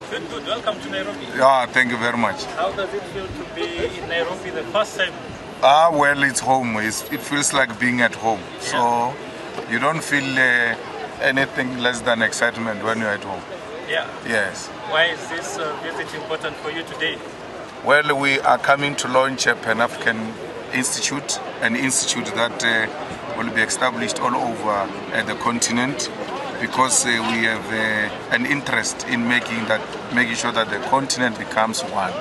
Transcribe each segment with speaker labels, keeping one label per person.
Speaker 1: Good, good. Welcome to Nairobi.
Speaker 2: Yeah, thank you very much.
Speaker 1: How does it feel to be in Nairobi the first time?
Speaker 2: Well, it's home. It feels like being at home. So you don't feel anything less than excitement when you're at home.
Speaker 1: Yeah.
Speaker 2: Yes.
Speaker 1: Why is this visit important for you today?
Speaker 2: Well, we are coming to launch a Pan-African Institute, an institute that will be established all over the continent, because we have an interest in making sure that the continent becomes one.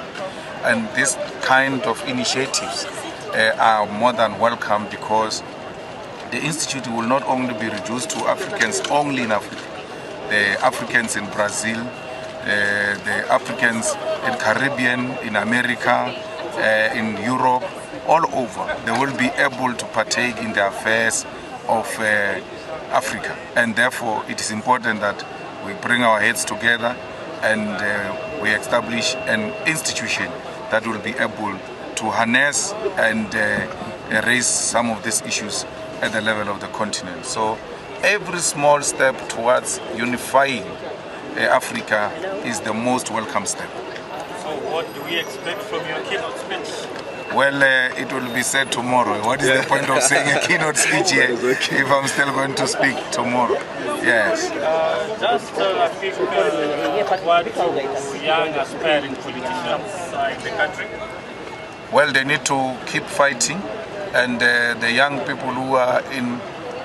Speaker 2: And this kind of initiatives are more than welcome, because the institute will not only be reduced to Africans only in Africa. The Africans in Brazil, the Africans in Caribbean, in America, in Europe, all over, they will be able to partake in the affairs of Africa. And therefore it is important that we bring our heads together and we establish an institution that will be able to harness and raise some of these issues at the level of the continent. So every small step towards unifying Africa is the most welcome step.
Speaker 1: So what do we expect from your keynote speech?
Speaker 2: Well, it will be said tomorrow. What is the point of saying a keynote speech here if I'm still going to speak tomorrow? Yes.
Speaker 1: Just a quick word to young aspiring politicians in the country.
Speaker 2: Well, they need to keep fighting, and the young people who are in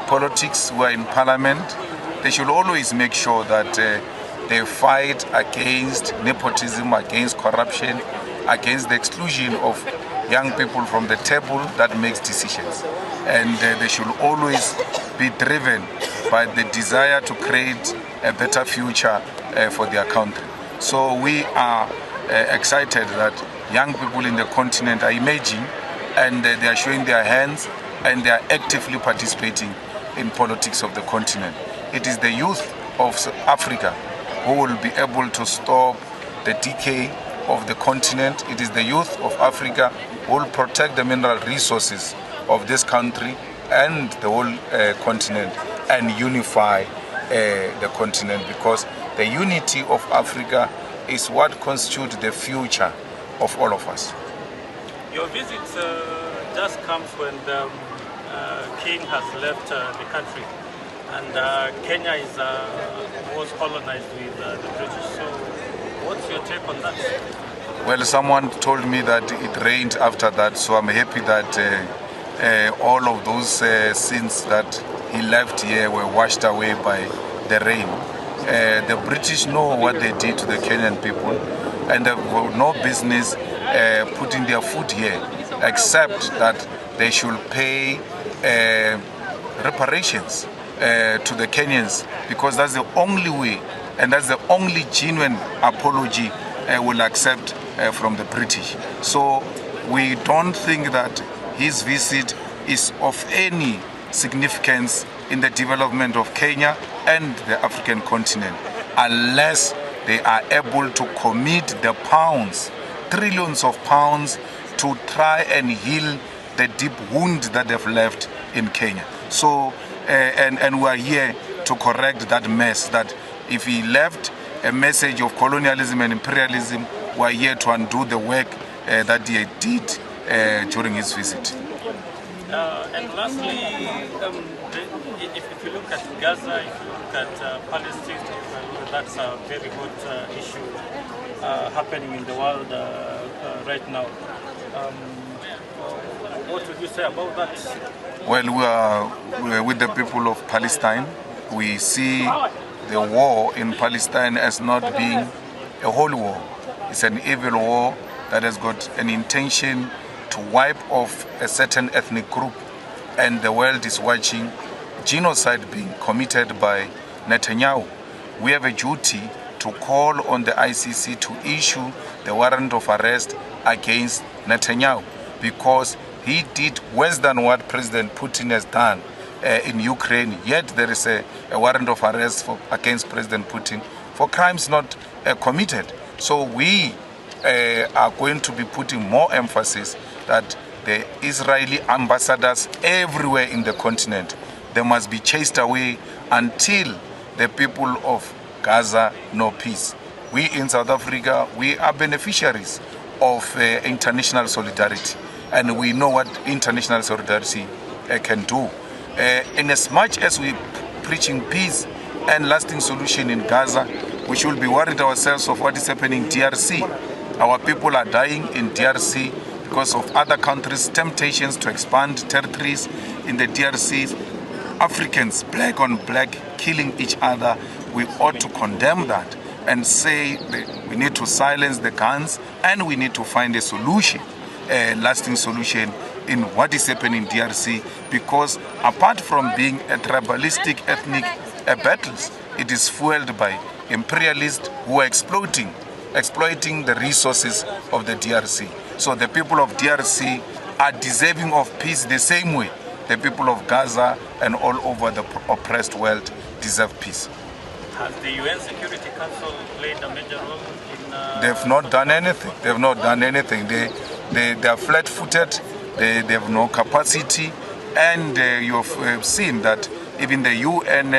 Speaker 2: politics, who are in parliament, they should always make sure that they fight against nepotism, against corruption, against the exclusion of young people from the table that makes decisions. And they should always be driven by the desire to create a better future for their country. So we are excited that young people in the continent are emerging, and they are showing their hands, and they are actively participating in politics of the continent. It is the youth of Africa who will be able to stop the decay of the continent. It is the youth of Africa who will protect the mineral resources of this country and the whole continent, and unify the continent, because the unity of Africa is what constitutes the future of all of us.
Speaker 1: Your visit just comes when the king has left the country, and Kenya was colonized with the British. So what's your take on that?
Speaker 2: Well, someone told me that it rained after that, so I'm happy that all of those sins that he left here were washed away by the rain. The British know what they did to the Kenyan people, and they have no business putting their foot here, except that they should pay reparations to the Kenyans, because that's the only way, and that's the only genuine apology will accept from the British. So we don't think that his visit is of any significance in the development of Kenya and the African continent, unless they are able to commit the pounds, trillions of pounds, to try and heal the deep wound that they've left in Kenya. So, and we are here to correct that mess, that if he left a message of colonialism and imperialism, we are here to undo the work that he did during his visit.
Speaker 1: And lastly, if you look at Gaza, if you look at Palestine, that's a very hot issue happening in the world right now. What would you say about that?
Speaker 2: Well, we are with the people of Palestine. We see the war in Palestine as not being a holy war. It's an evil war that has got an intention to wipe off a certain ethnic group, and the world is watching genocide being committed by Netanyahu. We have a duty to call on the ICC to issue the warrant of arrest against Netanyahu, because he did worse than what President Putin has done in Ukraine. Yet there is a warrant of arrest against President Putin for crimes not committed. So we are going to be putting more emphasis that the Israeli ambassadors everywhere in the continent, they must be chased away until the people of Gaza know peace. we in South Africa, we are beneficiaries of international solidarity, and we know what international solidarity can do. In as much as we preaching peace and lasting solution in Gaza, we should be worried ourselves of what is happening in DRC. Our people are dying in DRC because of other countries' temptations to expand territories in the DRC. Africans, black on black, killing each other. We ought to condemn that and say that we need to silence the guns and we need to find a solution, a lasting solution in what is happening in DRC, because apart from being a tribalistic ethnic battles, it is fueled by imperialists who are exploiting the resources of the DRC. So the people of DRC are deserving of peace the same way the people of Gaza and all over the oppressed world deserve peace.
Speaker 1: Has the UN Security Council played a major role in...
Speaker 2: They've not done anything. They've not done anything. They are flat-footed. They have no capacity. And you've seen that even the UN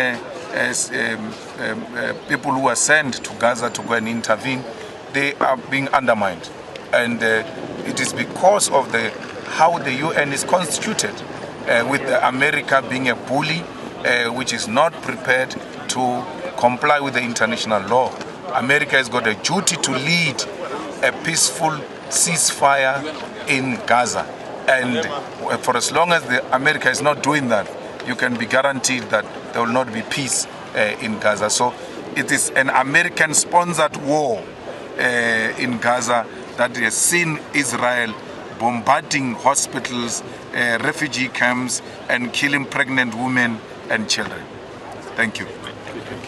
Speaker 2: people who are sent to Gaza to go and intervene, they are being undermined. And it is because of how the UN is constituted, with America being a bully, which is not prepared to comply with the international law. America has got a duty to lead a peaceful ceasefire in Gaza. And for as long as America is not doing that, you can be guaranteed that there will not be peace in Gaza. So it is an American-sponsored war in Gaza that has seen Israel bombarding hospitals, refugee camps, and killing pregnant women and children. Thank you.